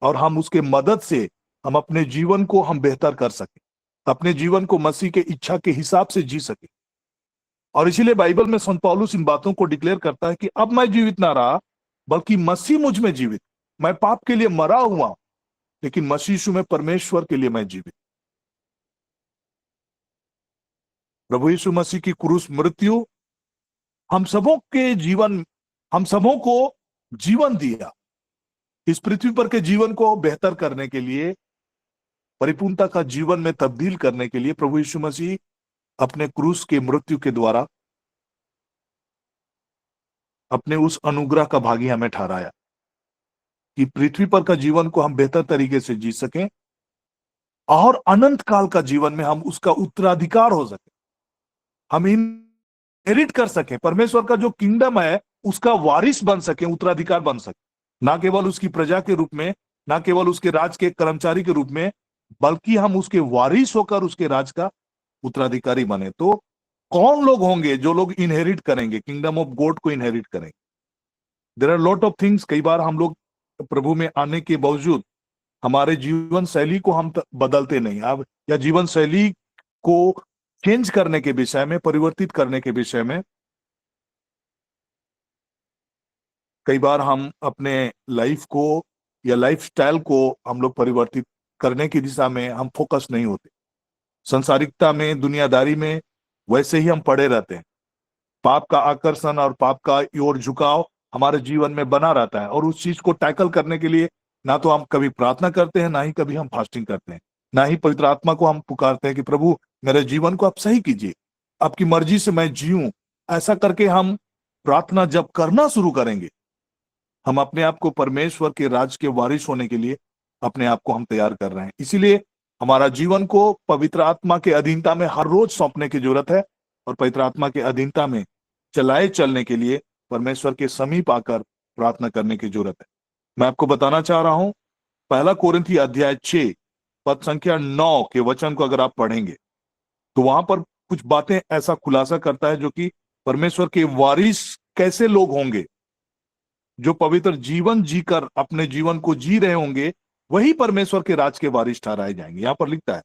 और हम उसके मदद से हम अपने जीवन को हम बेहतर कर सके, अपने जीवन को मसीह के इच्छा के हिसाब से जी सके। और इसीलिए बाइबल में संत पौलुस इन बातों को डिक्लेयर करता है कि अब मैं जीवित ना रहा, बल्कि मसीह मुझ में जीवित। मैं पाप के लिए मरा हुआ, लेकिन मसीह यीशु में परमेश्वर के लिए मैं जीवित। प्रभु यीशु मसीह की क्रूस मृत्यु हम सबों के जीवन, हम सबों को जीवन दिया। इस पृथ्वी पर के जीवन को बेहतर करने के लिए, परिपूर्णता का जीवन में तब्दील करने के लिए प्रभु यीशु मसीह अपने क्रूस के मृत्यु के द्वारा अपने उस अनुग्रह का भागी हमें ठहराया कि पृथ्वी पर का जीवन को हम बेहतर तरीके से जी सकें और अनंत काल का जीवन में हम उसका उत्तराधिकार हो सके, हम इनहेरिट कर सके, परमेश्वर का जो किंगडम है उसका वारिस बन सके, उत्तराधिकार बन सके। ना केवल उसकी प्रजा के रूप में, ना केवल उसके राज के कर्मचारी के रूप में, बल्कि हम उसके वारिस होकर उसके राज का उत्तराधिकारी बने। तो कौन लोग होंगे जो लोग इनहेरिट करेंगे, किंगडम ऑफ गॉड को इनहेरिट करेंगे? There are lot of things. कई बार हम लोग प्रभु में आने के बावजूद हमारे जीवन शैली को हम बदलते नहीं, अब या जीवन शैली को चेंज करने के विषय में, परिवर्तित करने के विषय में कई बार हम अपने लाइफ को या लाइफस्टाइल को हम लोग परिवर्तित करने की दिशा में हम फोकस नहीं होते। संसारिकता में, दुनियादारी में वैसे ही हम पड़े रहते हैं। पाप का आकर्षण और पाप का ओर झुकाव हमारे जीवन में बना रहता है, और उस चीज को टैकल करने के लिए ना तो हम कभी प्रार्थना करते हैं, ना ही कभी हम फास्टिंग करते हैं, ना ही पवित्र आत्मा को हम पुकारते हैं कि प्रभु मेरे जीवन को आप सही कीजिए, आपकी मर्जी से मैं जीऊं। ऐसा करके हम प्रार्थना जब करना शुरू करेंगे, हम अपने आप को परमेश्वर के राज के वारिस होने के लिए अपने आप को हम तैयार कर रहे हैं। इसीलिए हमारा जीवन को पवित्र आत्मा के अधीनता में हर रोज सौंपने की जरूरत है, और पवित्र आत्मा के अधीनता में चलाए चलने के लिए परमेश्वर के समीप आकर प्रार्थना करने की जरूरत है। मैं आपको बताना चाह रहा हूं, पहला कोरिन्थी अध्याय 6 पद संख्या 9 के वचन को अगर आप पढ़ेंगे तो वहां पर कुछ बातें ऐसा खुलासा करता है जो कि परमेश्वर के वारिस कैसे लोग होंगे, जो पवित्र जीवन जीकर अपने जीवन को जी रहे होंगे, वही परमेश्वर के राज के वारिस ठहराए जाएंगे। यहां पर लिखता है,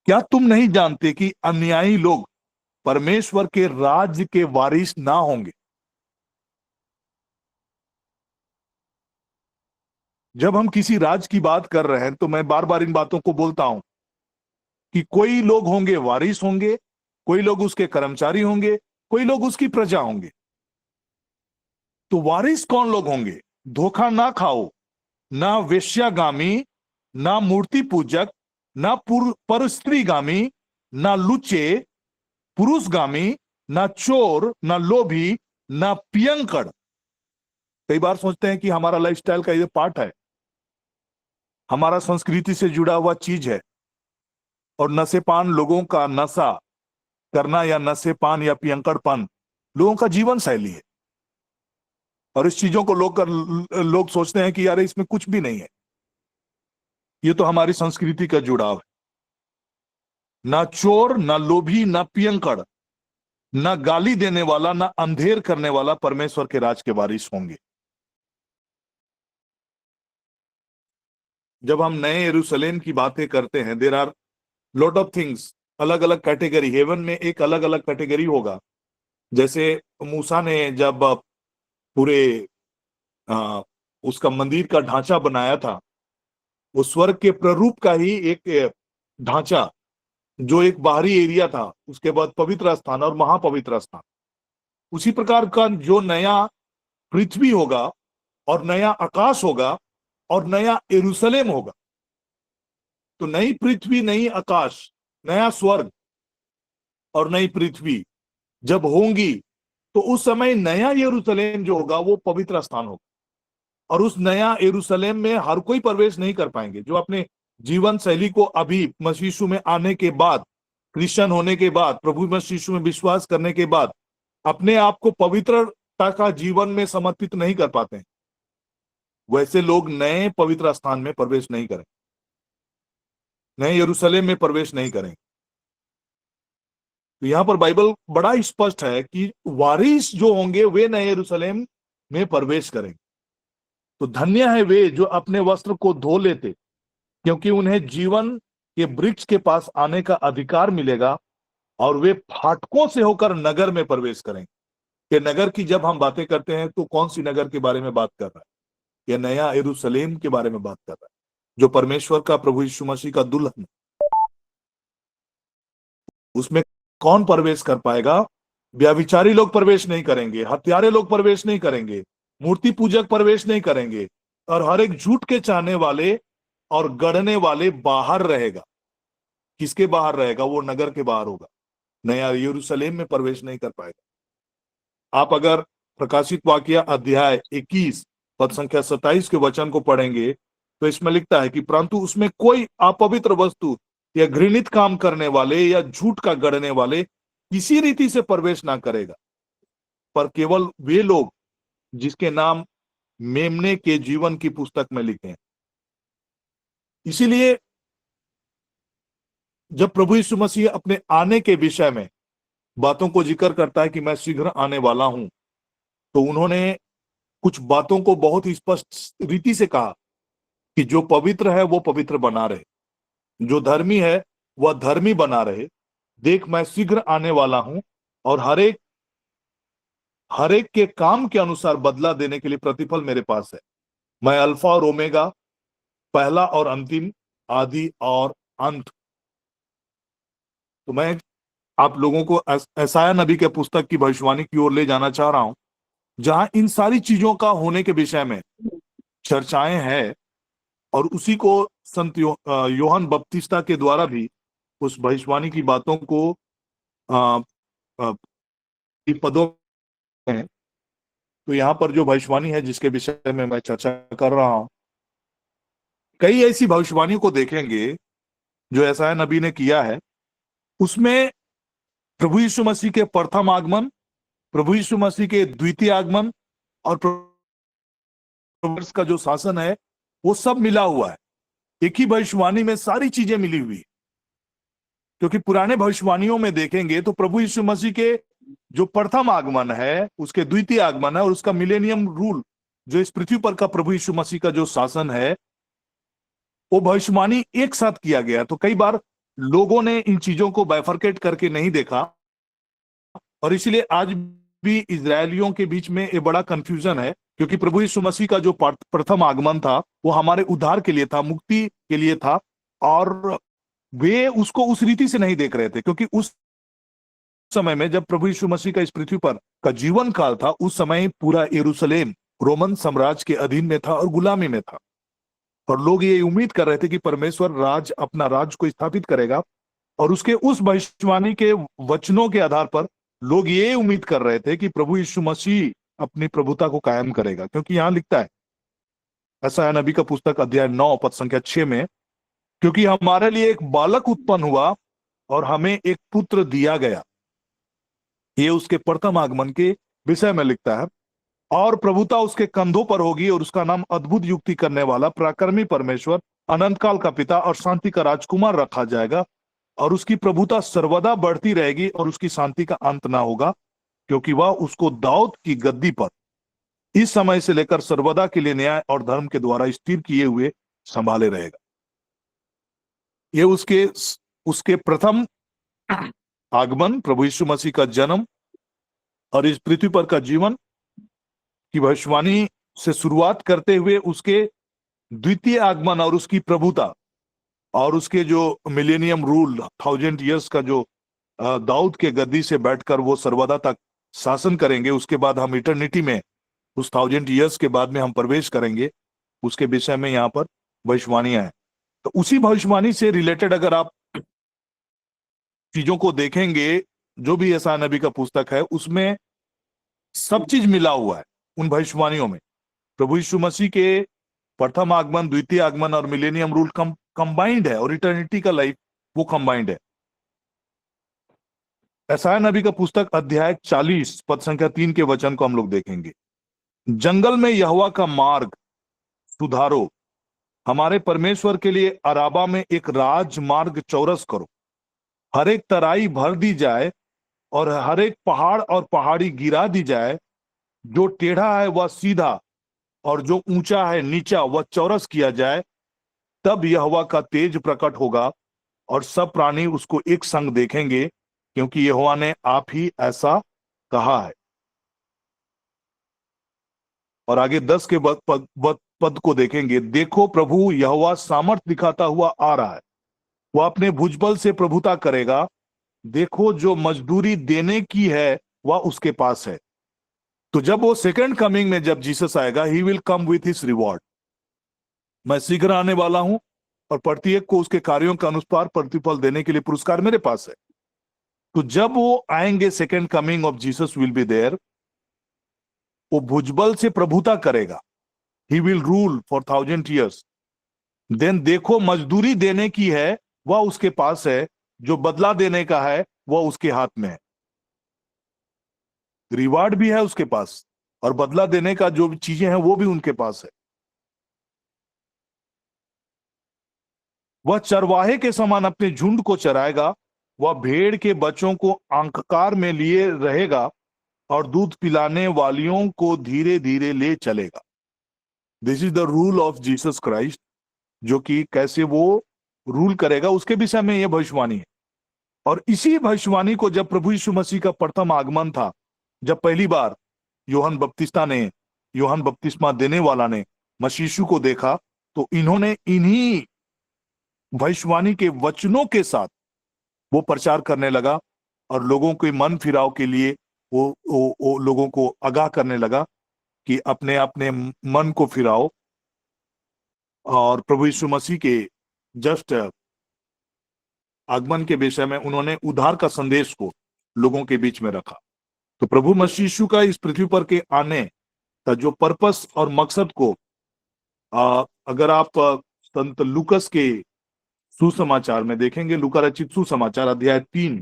क्या तुम नहीं जानते कि अन्यायी लोग परमेश्वर के राज्य के वारिस ना होंगे? जब हम किसी राज की बात कर रहे हैं तो मैं बार बार इन बातों को बोलता हूं कि कोई लोग होंगे वारिस होंगे, कोई लोग उसके कर्मचारी होंगे, कोई लोग उसकी प्रजा होंगे। तो वारिस कौन लोग होंगे? धोखा ना खाओ, ना वेश्यागामी, ना मूर्ति पूजक, ना परस्त्रीगामी, ना लुच्चे, पुरुषगामी, ना चोर, ना लोभी, ना पियंकड़। कई बार सोचते हैं कि हमारा लाइफस्टाइल का ये पार्ट है, हमारा संस्कृति से जुड़ा हुआ चीज है, और नशेपान लोगों का नशा करना या नशेपान या पियंकड़पन लोगों का जीवन शैली है। और इस चीजों को लोग सोचते हैं कि यार इसमें कुछ भी नहीं है, ये तो हमारी संस्कृति का जुड़ाव है। ना चोर, ना लोभी, ना पियंकड़, ना गाली देने वाला, ना अंधेर करने वाला परमेश्वर के राज के वारिस होंगे। जब हम नए यरूशलेम की बातें करते हैं, there are lot of things, अलग अलग कैटेगरी। हेवन में एक अलग अलग कैटेगरी होगा। जैसे मूसा ने जब पूरे उसका मंदिर का ढांचा बनाया था, वो स्वर्ग के प्ररूप का ही एक ढांचा, जो एक बाहरी एरिया था, उसके बाद पवित्र स्थान और महापवित्र स्थान। उसी प्रकार का जो नया पृथ्वी होगा और नया आकाश होगा और नया यरूशलेम होगा। तो नई पृथ्वी, नई आकाश, नया स्वर्ग और नई पृथ्वी जब होंगी, तो उस समय नया यरूशलेम जो होगा वो पवित्र स्थान होगा। और उस नया यरूशलेम में हर कोई प्रवेश नहीं कर पाएंगे। जो अपने जीवन शैली को अभी मसीह यीशु में आने के बाद, क्रिश्चियन होने के बाद, प्रभु मसीह यीशु में विश्वास करने के बाद अपने आप को पवित्रता का जीवन में समर्पित नहीं कर पाते हैं, वैसे लोग नए पवित्र स्थान में प्रवेश नहीं करेंगे, नए यरूशलेम में प्रवेश नहीं करेंगे। तो यहां पर बाइबल बड़ा स्पष्ट है कि वारिस जो होंगे वे नए यरूशलेम में प्रवेश करेंगे। तो धन्य है वे जो अपने वस्त्र को धो लेते, क्योंकि उन्हें जीवन के वृक्ष के पास आने का अधिकार मिलेगा और वे फाटकों से होकर नगर में प्रवेश करेंगे। कि नगर की जब हम बातें करते हैं तो कौन सी नगर के बारे में बात कर रहा है? यह नया यरूशलेम के बारे में बात कर रहा है, जो परमेश्वर का, प्रभु यीशु मसीह का दुल्हन। उसमें कौन प्रवेश कर पाएगा? व्यभिचारी लोग प्रवेश नहीं करेंगे, हत्यारे लोग प्रवेश नहीं करेंगे, मूर्ति पूजक प्रवेश नहीं करेंगे, और हर एक झूठ के चाहने वाले और गढ़ने वाले बाहर रहेगा। किसके बाहर रहेगा? वो नगर के बाहर होगा, नया यरूशलेम में प्रवेश नहीं कर पाएगा। आप अगर प्रकाशित वाक्य अध्याय 21 पद संख्या 27 के वचन को पढ़ेंगे तो इसमें लिखता है कि परंतु उसमें कोई अपवित्र वस्तु या घृणित काम करने वाले या झूठ का गढ़ने वाले किसी रीति से प्रवेश ना करेगा, पर केवल वे लोग जिसके नाम मेमने के जीवन की पुस्तक में लिखे हैं। इसीलिए जब प्रभु यीशु मसीह अपने आने के विषय में बातों को जिक्र करता है कि मैं शीघ्र आने वाला हूं, तो उन्होंने कुछ बातों को बहुत ही स्पष्ट रीति से कहा कि जो पवित्र है वो पवित्र बना रहे, जो धर्मी है वह धर्मी बना रहे। देख मैं शीघ्र आने वाला हूं और हर एक के काम के अनुसार बदला देने के लिए प्रतिफल मेरे पास है। मैं अल्फा और ओमेगा, पहला और अंतिम, आदि और अंत। तो मैं आप लोगों को यशायाह नबी के पुस्तक की भविष्यवाणी की ओर ले जाना चाह रहा हूं, जहां इन सारी चीजों का होने के विषय में चर्चाएं हैं, और उसी को संत योहन बपतिस्ता के द्वारा भी उस भविष्यवाणी की बातों को पदों में। तो यहाँ पर जो भविष्यवाणी है जिसके विषय में मैं चर्चा कर रहा हूं, कई ऐसी भविष्यवाणियों को देखेंगे जो यशायाह नबी ने किया है। उसमें प्रभु यीशु मसीह के प्रथम आगमन, प्रभु यीशु मसीह के द्वितीय आगमन और का जो शासन है वो सब मिला हुआ है। एक ही भविष्यवाणी में सारी चीजें मिली हुई, क्योंकि पुराने भविष्यवाणियों में देखेंगे तो प्रभु यीशु मसीह के जो प्रथम आगमन है, उसके द्वितीय आगमन है, और उसका मिलेनियम रूल, जो इस पृथ्वी पर का प्रभु यीशु मसीह का जो शासन है, वो भविष्यवाणी एक साथ किया गया। तो कई बार लोगों ने इन चीजों को बाइफरकेट करके नहीं देखा, और इसलिए आज भी इजरायलियों के बीच में ये बड़ा कंफ्यूजन है, क्योंकि प्रभु यीशु मसीह का जो प्रथम आगमन था वो हमारे उद्धार के लिए था, मुक्ति के लिए था, और वे उसको उस रीति से नहीं देख रहे थे। क्योंकि उस समय में जब प्रभु यीशु मसीह का इस पृथ्वी पर का जीवन काल था, उस समय पूरा यरूशलेम रोमन साम्राज्य के अधीन में था और गुलामी में था, और लोग ये उम्मीद कर रहे थे कि परमेश्वर अपना राज को स्थापित करेगा। और उसके उस भविष्यवाणी के वचनों के आधार पर लोग ये उम्मीद कर रहे थे कि प्रभु यीशु मसीह अपनी प्रभुता को कायम करेगा। क्योंकि यहां लिखता है यशायाह नबी का पुस्तक अध्याय 9 पद संख्या 6 में, क्योंकि हमारे लिए एक बालक उत्पन्न हुआ और हमें एक पुत्र दिया गया। ये उसके प्रथम आगमन के विषय में लिखता है। और प्रभुता उसके कंधों पर होगी और उसका नाम अद्भुत युक्ति करने वाला, पराक्रमी परमेश्वर, अनंत काल का पिता और शांति का राजकुमार रखा जाएगा। और उसकी प्रभुता सर्वदा बढ़ती रहेगी और उसकी शांति का अंत ना होगा, क्योंकि वह उसको दाऊद की गद्दी पर इस समय से लेकर सर्वदा के लिए न्याय और धर्म के द्वारा स्थिर किए हुए संभाले रहेगा। ये उसके प्रथम आगमन, प्रभु यीशु मसीह का जन्म और इस पृथ्वी पर का जीवन की भविष्यवाणी से शुरुआत करते हुए उसके द्वितीय आगमन और उसकी प्रभुता और उसके जो मिलेनियम रूल, 1000 ईयर्स का जो दाऊद के गद्दी से बैठकर वो सर्वदा तक शासन करेंगे। उसके बाद हम इटर्निटी में, उस 1000 ईयर्स के बाद में हम प्रवेश करेंगे, उसके विषय में यहाँ पर भविष्यवाणियां हैं। तो उसी भविष्यवाणी से रिलेटेड अगर आप चीजों को देखेंगे, जो भी यशायाह नबी का पुस्तक है उसमें सब चीज मिला हुआ है। उन भविष्यवाणियों में प्रभु यीशु मसीह के प्रथम आगमन, द्वितीय आगमन और मिलेनियम रूल कंबाइंड है, और इटर्निटी का लाइफ वो कंबाइंड है। यशायाह नबी का पुस्तक अध्याय 40 पद संख्या 3 के वचन को हम लोग देखेंगे। जंगल में यहोवा का मार्ग सुधारो, हमारे परमेश्वर के लिए अराबा में एक राजमार्ग चौरस करो, हर एक तराई भर दी जाए और हर एक पहाड़ और पहाड़ी गिरा दी जाए, जो टेढ़ा है वह सीधा और जो ऊंचा है नीचा वह चौरस किया जाए। तब यहोवा का तेज प्रकट होगा और सब प्राणी उसको एक संग देखेंगे, क्योंकि यहोवा ने आप ही ऐसा कहा है। और आगे 10 के पद को देखेंगे। देखो, प्रभु यहोवा सामर्थ दिखाता हुआ आ रहा है, वह अपने भुजबल से प्रभुता करेगा। देखो, जो मजदूरी देने की है वह उसके पास है। तो जब वो सेकंड कमिंग में जब जीसस आएगा, he will come with his reward. मैं शीघ्र आने वाला हूं और प्रत्येक को उसके कार्यों के अनुसार प्रतिफल देने के लिए पुरस्कार मेरे पास है। तो जब वो आएंगे, second coming of Jesus will be there, वो भुजबल से प्रभुता करेगा। He will rule for 1000 years। Then देखो, मजदूरी देने की है वह उसके पास है, जो बदला देने का है वह उसके हाथ में है। रिवार्ड भी है उसके पास और बदला देने का जो भी चीजें हैं वो भी उनके पास है। वह चरवाहे के समान अपने झुंड को चराएगा, वह भेड़ के बच्चों को आंककार में लिए रहेगा और दूध पिलाने वालियों को धीरे धीरे ले चलेगा। This is the rule of Jesus Christ, जो कि कैसे वो रूल करेगा उसके विषय में यह भविष्यवाणी है। और इसी भविष्यवाणी को जब प्रभु यीशु मसीह का प्रथम आगमन था, जब पहली बार योहन बपतिस्मा देने वाला ने मसीह यीशु को देखा, तो इन्होंने इन्हीं भविष्यवाणी के वचनों के साथ वो प्रचार करने लगा और लोगों के मन फिराव के लिए वो लोगों को आगाह करने लगा कि अपने अपने मन को फिराओ। और प्रभु यीशु मसीह के जस्ट आगमन के विषय में उन्होंने उद्धार का संदेश को लोगों के बीच में रखा। तो प्रभु मसीह यीशु का इस पृथ्वी पर के आने का जो पर्पस और मकसद को अगर आप संत लूकस के सुसमाचार में देखेंगे, लूका रचित सुसमाचार अध्याय 3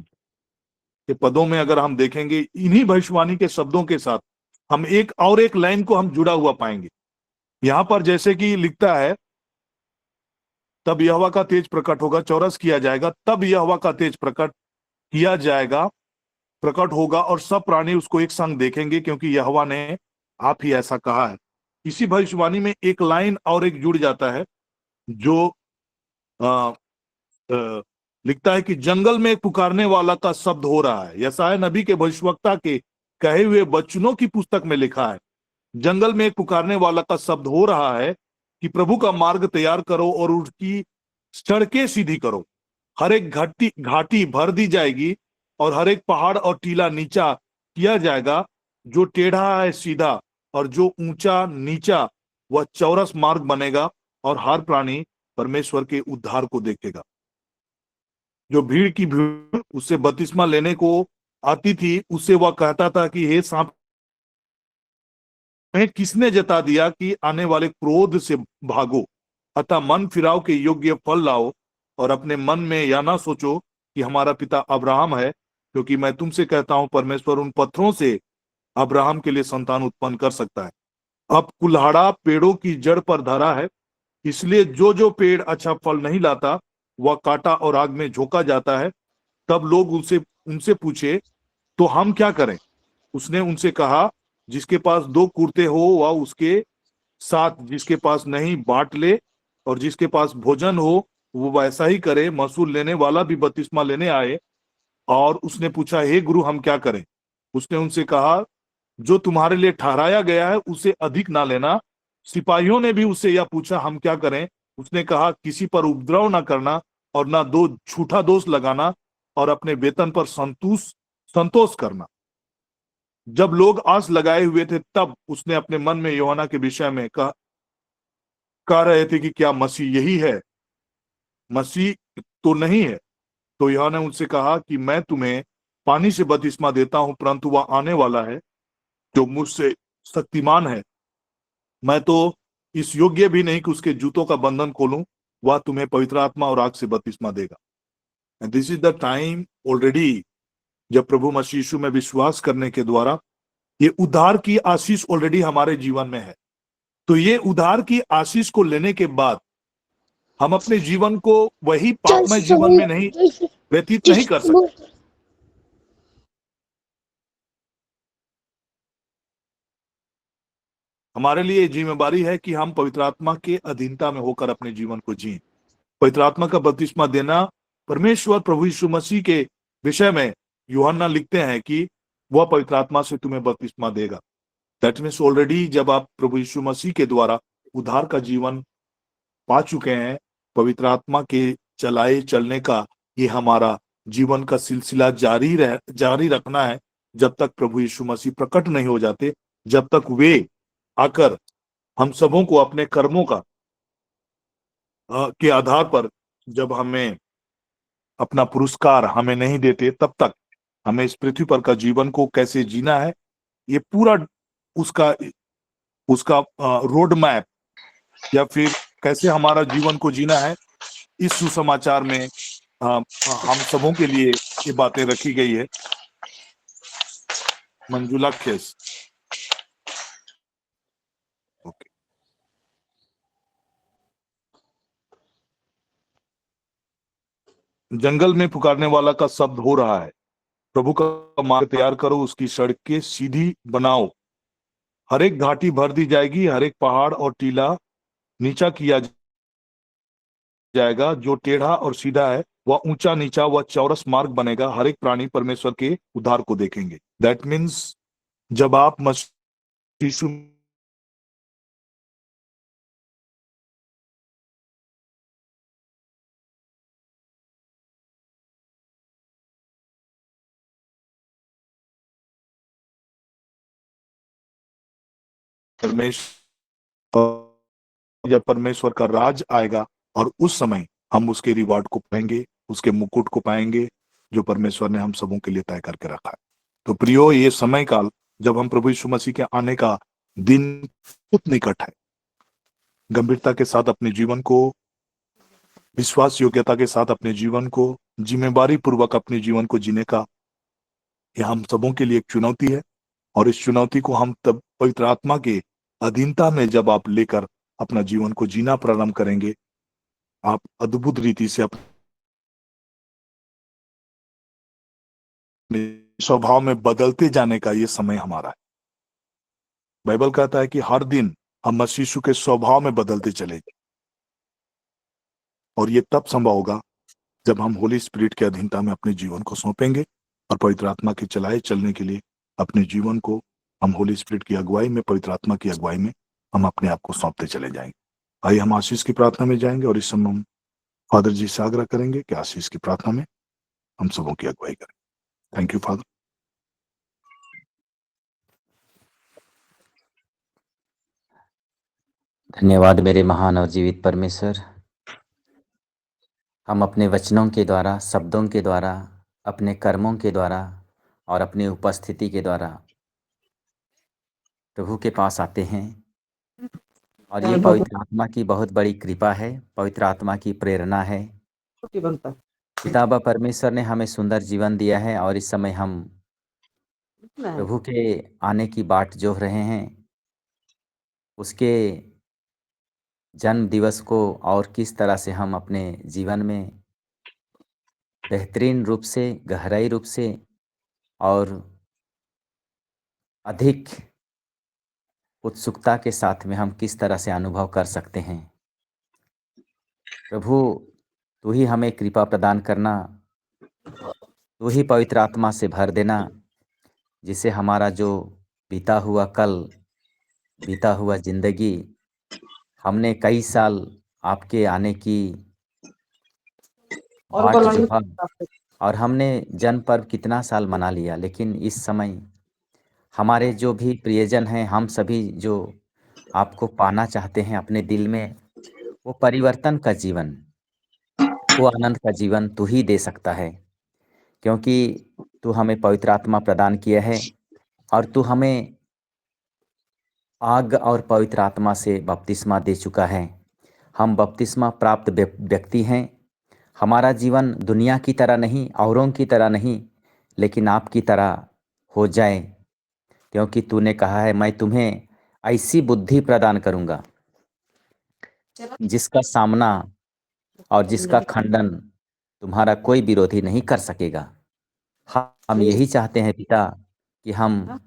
के पदों में अगर हम देखेंगे, इन्हीं भविष्यवाणी के शब्दों के साथ हम एक लाइन को हम जुड़ा हुआ पाएंगे। यहां पर जैसे कि लिखता है, तब यहोवा का तेज प्रकट होगा, चौरस किया जाएगा, तब यहोवा का तेज प्रकट किया जाएगा, प्रकट होगा और सब प्राणी उसको एक संग देखेंगे, क्योंकि यहोवा ने आप ही ऐसा कहा है। इसी भविष्यवाणी में एक लाइन और एक जुड़ जाता है, जो लिखता है कि जंगल में पुकारने वाला का शब्द हो रहा है। यशायाह नबी के भविष्यवक्ता के कहे हुए वचनों की पुस्तक में लिखा है, जंगल में एक पुकारने वाला का शब्द हो रहा है कि प्रभु का मार्ग तैयार करो और उसकी सड़कें सीधी करो। हर एक घाटी भर दी जाएगी और हर एक पहाड़ और टीला नीचा किया जाएगा, जो टेढ़ा है सीधा और जो ऊंचा नीचा वह चौरस मार्ग बनेगा, और हर प्राणी परमेश्वर के उद्धार को देखेगा। जो भीड़ की भीड़ उससे बपतिस्मा लेने को आती थी, उससे वह कहता था कि हे सांप, तुम्हें किसने जता दिया कि आने वाले क्रोध से भागो, अतः मन फिराव के योग्य फल लाओ और अपने मन में यह ना सोचो कि हमारा पिता अब्राहम है, क्योंकि मैं तुमसे कहता हूं परमेश्वर उन पत्थरों से अब्राहम के लिए संतान उत्पन्न कर सकता है। अब कुल्हाड़ा पेड़ों की जड़ पर धरा है, इसलिए जो जो पेड़ अच्छा फल नहीं लाता वह काटा और आग में झोंका जाता है। तब लोग उनसे पूछे, तो हम क्या करें? उसने उनसे कहा, जिसके पास 2 कुर्ते हो वह उसके साथ, जिसके पास नहीं बांट ले, और जिसके पास भोजन हो वो वैसा ही करे। महसूल लेने वाला भी बपतिस्मा लेने आए और उसने पूछा, हे गुरु, हम क्या करें? उसने उनसे कहा, जो तुम्हारे लिए ठहराया गया है उसे अधिक ना लेना। सिपाहियों ने भी उससे यह पूछा, हम क्या करें? उसने कहा, किसी पर उपद्रव ना करना और ना झूठा दोष लगाना और अपने वेतन पर संतोष करना। जब लोग आस लगाए हुए थे, तब उसने अपने मन में यूहन्ना के विषय में कह रहे थे कि क्या मसीह यही है? मसीह तो नहीं है। तो यूहन्ना ने उनसे कहा कि मैं तुम्हें पानी से बपतिस्मा देता हूं, परंतु वह आने वाला है जो मुझसे शक्तिमान है, मैं तो इस योग्य भी नहीं कि उसके जूतों का बंधन खोलूं। वह तुम्हें पवित्र आत्मा और आग से बपतिस्मा देगा। And this is the time already, जब प्रभु मसीह यीशु में विश्वास करने के द्वारा ये उद्धार की आशीष ऑलरेडी हमारे जीवन में है। तो ये उधार की आशीष को लेने के बाद हम अपने जीवन को वही पापमय जीवन में नहीं व्यतीत नहीं कर सकते। हमारे लिए जिम्मेदारी है कि हम पवित्र आत्मा के अधीनता में होकर अपने जीवन को जिएं। पवित्र आत्मा का बपतिस्मा देना परमेश्वर प्रभु यीशु मसीह के विषय में यूहन्ना लिखते हैं कि वह पवित्र आत्मा से तुम्हें बपतिस्मा देगा। दैट मीन्स ऑलरेडी जब आप प्रभु यीशु मसीह के द्वारा उद्धार का जीवन पा चुके हैं, पवित्र आत्मा के चलाए चलने का ये हमारा जीवन का सिलसिला जारी रखना है जब तक प्रभु यीशु मसीह प्रकट नहीं हो जाते, जब तक वे आकर हम सबों को अपने कर्मों का के आधार पर जब हमें अपना पुरस्कार हमें नहीं देते, तब तक हमें इस पृथ्वी पर का जीवन को कैसे जीना है, ये पूरा उसका उसका रोड मैप या फिर कैसे हमारा जीवन को जीना है, इस सुसमाचार में हम सबों के लिए ये बातें रखी गई है। मंजुला खेस, ओके। जंगल में पुकारने वाला का शब्द हो रहा है, प्रभु का मार्ग तैयार करो, उसकी सड़कें सीधी बनाओ। हर एक घाटी भर दी जाएगी, हर एक पहाड़ और टीला नीचा किया जाएगा। जो टेढ़ा और सीधा है वह ऊंचा नीचा वह चौरस मार्ग बनेगा। हर एक प्राणी परमेश्वर के उद्धार को देखेंगे। दैट मीन्स जब आप मसीह यीशु जब परमेश्वर का राज आएगा और उस समय हम उसके रिवार्ड को पाएंगे, उसके मुकुट को पाएंगे जो परमेश्वर ने हम सबों के लिए तय करके रखा है। तो प्रियो, ये समय काल जब हम प्रभु यीशु मसीह के आने का दिन बहुत निकट है। गंभीरता के साथ अपने जीवन को, विश्वास योग्यता के साथ अपने जीवन को, जिम्मेदारी पूर्वक अपने जीवन को जीने का यह हम सबों के लिए एक चुनौती है। और इस चुनौती को हम तब पवित्र आत्मा के अधीनता में जब आप लेकर अपना जीवन को जीना प्रारंभ करेंगे, आप अद्भुत रीति से अपने स्वभाव में बदलते जाने का ये समय हमारा है। बाइबल कहता है कि हर दिन हम मसीह यीशु के स्वभाव में बदलते चलेंगे, और ये तब संभव होगा जब हम होली स्पिरिट के अधीनता में अपने जीवन को सौंपेंगे और पवित्र आत्मा के चलाए चलने के लिए अपने जीवन को हम होली स्पिरिट की अगुवाई में, पवित्र आत्मा की अगुवाई में हम अपने आप को सौंपते चले जाएंगे। आइए हम आशीष की प्रार्थना में जाएंगे और इस समय हम फादर जी से आग्रह करेंगे कि आशीष की प्रार्थना में हम सबों की अगुवाई करें। Thank you father. धन्यवाद मेरे महान और जीवित परमेश्वर। हम अपने वचनों के द्वारा, शब्दों के द्वारा, अपने कर्मों के द्वारा और अपनी उपस्थिति के द्वारा प्रभु के पास आते हैं, और ये पवित्र आत्मा की बहुत बड़ी कृपा है, पवित्र आत्मा की प्रेरणा है। पिता व परमेश्वर ने हमें सुंदर जीवन दिया है और इस समय हम प्रभु के आने की बाट जोह रहे हैं। उसके जन्म दिवस को और किस तरह से हम अपने जीवन में बेहतरीन रूप से, गहराई रूप से और अधिक उत्सुकता के साथ में हम किस तरह से अनुभव कर सकते हैं। प्रभु, तू ही हमें कृपा प्रदान करना, तू ही पवित्र आत्मा से भर देना, जिससे हमारा जो बीता हुआ कल, बीता हुआ जिंदगी, हमने कई साल आपके आने की बाट जोहा और हमने जन्म पर्व कितना साल मना लिया, लेकिन इस समय हमारे जो भी प्रियजन हैं, हम सभी जो आपको पाना चाहते हैं अपने दिल में, वो परिवर्तन का जीवन, वो आनंद का जीवन तू ही दे सकता है, क्योंकि तू हमें पवित्र आत्मा प्रदान किया है और तू हमें आग और पवित्र आत्मा से बपतिस्मा दे चुका है। हम बपतिस्मा प्राप्त व्यक्ति हैं। हमारा जीवन दुनिया की तरह नहीं, औरों की तरह नहीं, लेकिन आपकी तरह हो जाए, क्योंकि तूने कहा है मैं तुम्हें ऐसी बुद्धि प्रदान करूंगा जिसका सामना और जिसका खंडन तुम्हारा कोई विरोधी नहीं कर सकेगा। हम यही चाहते हैं पिता कि हम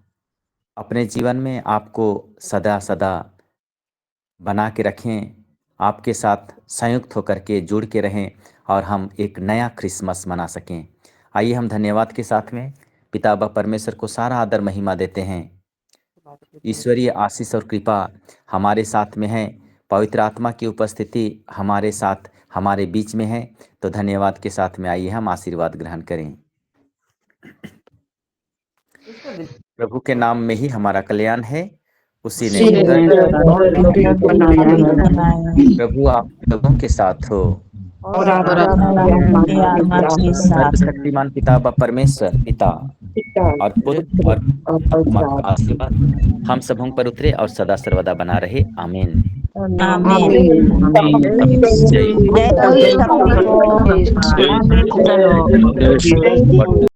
अपने जीवन में आपको सदा सदा बना के रखें, आपके साथ संयुक्त होकर के जुड़ के रहें और हम एक नया क्रिसमस मना सकें। आइए हम धन्यवाद के साथ में पिता व परमेश्वर को सारा आदर महिमा देते हैं। ईश्वरीय आशीष और कृपा हमारे साथ में है, पवित्र आत्मा की उपस्थिति हमारे साथ हमारे बीच में है। तो धन्यवाद के साथ में आइए हम आशीर्वाद ग्रहण करें। प्रभु के नाम में ही हमारा कल्याण है, उसी ने प्रभु आप लोगों के साथ हो और आपके आत्मा के साथ सर्वशक्तिमान पिता व परमेश्वर पिता और पुत्र और आत्मा का आशीर्वाद हम सबों पर उतरे और सदा सर्वदा बना रहे। आमीन। आमीन। जय जय